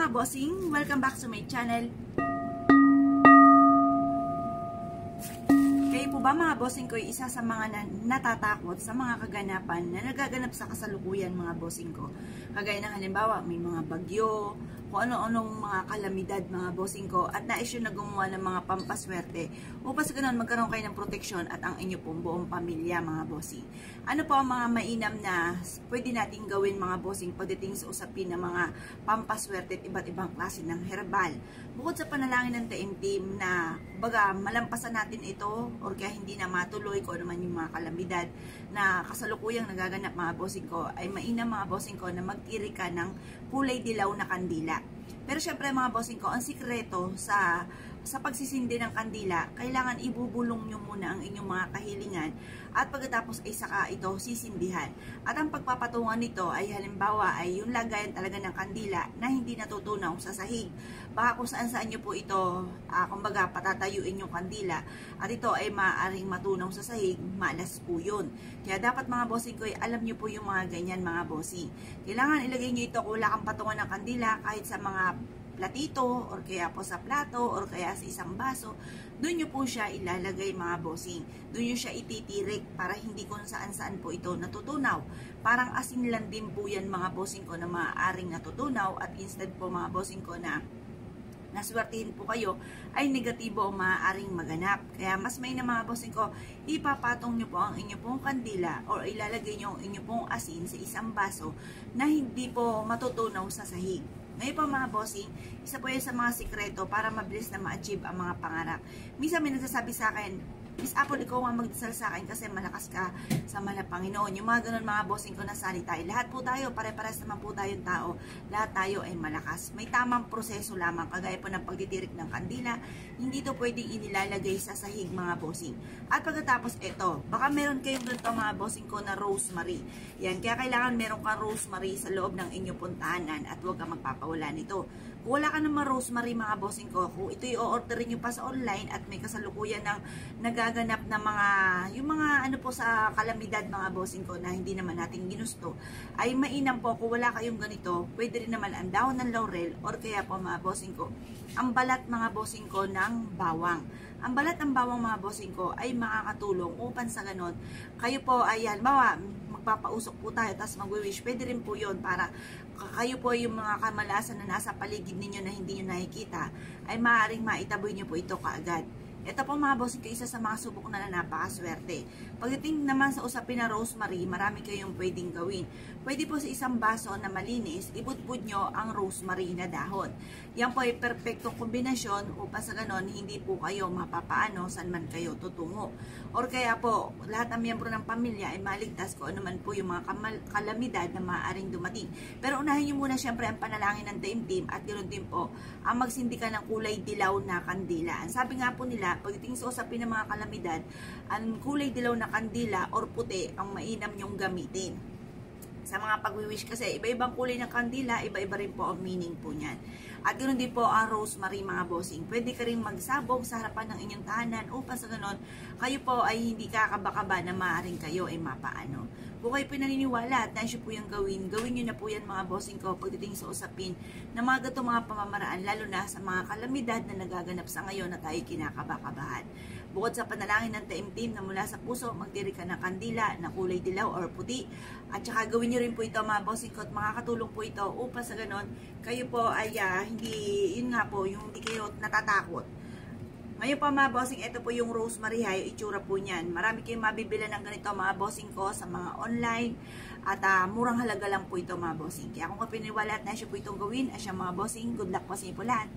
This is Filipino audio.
mga bossing, welcome back to my channel. Kayo po ba mga bossing ko ay isa sa mga natatakot sa mga kaganapan na nagaganap sa kasalukuyan mga bossing ko? Kagaya ng halimbawa, may mga bagyo, kung ano-anong mga kalamidad mga bossing ko at na-issue na gumawa ng mga pampaswerte upang sa ganun magkaroon kayo ng proteksyon at ang inyo pong buong pamilya mga bossing. Ano po ang mga mainam na pwede natin gawin mga bossing pagdating sa usapin ng mga pampaswerte at iba't ibang klase ng herbal? Bukod sa panalangin ng taimtim na baga malampasan natin ito or kaya hindi na matuloy ko naman yung mga kalamidad na kasalukuyang nagaganap mga bossing ko, ay mainam mga bossing ko na magtiri ka ng kulay dilaw na kandila. Pero syempre mga bossing ko, ang sikreto sa pagsisindi ng kandila, kailangan ibubulong nyo muna ang inyong mga kahilingan at pagkatapos ay saka ito sisindihan. At ang pagpapatungan nito ay halimbawa ay yung lagayan talaga ng kandila na hindi natutunaw sa sahig. Baka kung saan nyo po ito, kumbaga patatayuin yung kandila at ito ay maaaring matunaw sa sahig, malas po yun. Kaya dapat mga bossing ko, alam nyo po yung mga ganyan mga bossing. Kailangan ilagay nyo ito kung wala kang patungan ng kandila kahit sa mga platito or kaya po sa plato or kaya sa isang baso, doon nyo po siya ilalagay mga bossing. Doon nyo siya ititirik para hindi kung saan-saan po ito natutunaw. Parang asin lang din po yan mga bossing ko na maaaring natutunaw at instead po mga bossing ko na naswertihin po kayo ay negatibo o maaaring maganap. Kaya mas may na mga bossing ko, ipapatong nyo po ang inyo pong kandila or ilalagay nyo ang inyo pong asin sa isang baso na hindi po matutunaw sa sahig. Ngayon po mga bossing, isa po yan sa mga sikreto para mabilis na ma-achieve ang mga pangarap. Minsan may nagsasabi sa akin, Miss Apple, ikaw nga magdasal sa akin kasi malakas ka sa mahal Panginoon. Yung mga ganun mga bossing ko na salita, lahat po tayo, pare-pares naman po tayong tao, lahat tayo ay malakas. May tamang proseso lamang, kagaya po ng pagtitirik ng kandila, hindi to pwedeng inilalagay sa sahig mga bossing. At pagkatapos ito, baka meron kayong ganito mga bossing ko na rosemary. Yan, kaya kailangan meron kang rosemary sa loob ng inyong puntahanan at huwag kang magpapawala nito. Kung wala ka naman rosemary mga bossing ko, kung ito i-orderin nyo pa sa online at may kasalukuyan ng nagaganap na yung mga ano po sa kalamidad mga bossing ko na hindi naman natin ginusto, ay mainam po kung wala kayong ganito, pwede rin naman ang dahon ng laurel or kaya po mga bossing ko, ang balat mga bossing ko ng bawang. Ang balat ng bawang mga bossing ko ay makakatulong upang sa ganon, kayo po ay halimbawa, magpapausok po tayo, tapos mag-wish, pwede rin po yun para kayo po yung mga kamalasan na nasa paligid ninyo na hindi nyo nakikita, ay maaaring maitaboy nyo po ito kaagad. Ito po mga bossing ko, isa sa mga subok na napakaswerte. Pagdating naman sa usapin na rosemary, marami kayong pwedeng gawin. Pwede po sa isang baso na malinis, ibudbud nyo ang rosemary na dahon. Yan po ay perfectong kombinasyon upang sa ganon, hindi po kayo mapapaano saan man kayo tutungo. Or kaya po, lahat ng miyembro ng pamilya ay maligtas ko ano man po yung mga kalamidad na maaaring dumating. Pero unahin nyo muna syempre ang panalangin ng taimtim at ganoon din po ang magsindi ka ng kulay dilaw na kandila. Ang sabi nga po nila, pagdating sa usapin ng mga kalamidad, ang kulay dilaw na kandila or puti ang mainam nyong gamitin. Sa mga pag-wish kasi, iba-ibang kulay ng kandila, iba-iba rin po ang meaning po niyan. At ganoon din po ang rosemary mga bossing. Pwede ka rin magsabog sa harapan ng inyong tahanan upang sa ganon, kayo po ay hindi kakaba-kaba na maaaring kayo ay mapaano. Kung kayo pinaniniwala at naisyo po yung gawin nyo na po yan mga bossing ko pagdating sa usapin na mga gato mga pamamaraan, lalo na sa mga kalamidad na nagaganap sa ngayon na tayo kinakaba-kabahan. Bukod sa panalangin ng taimtim na mula sa puso, magtiri ka ng kandila na kulay dilaw or puti. At saka gawin nyo rin po ito mga bossing ko at makakatulong po ito upang sa ganon, kayo po ay yun nga po, yung hindi kayo natatakot. Ngayon pa mga bossing, ito po yung rosemary ha, yung itsura po niyan. Marami kayong mabibila ng ganito mga bossing ko sa mga online at murang halaga lang po ito mga bossing. Kaya kung kapiniwala at na siya po itong gawin, asya mga bossing, good luck po sa inyo po lahat.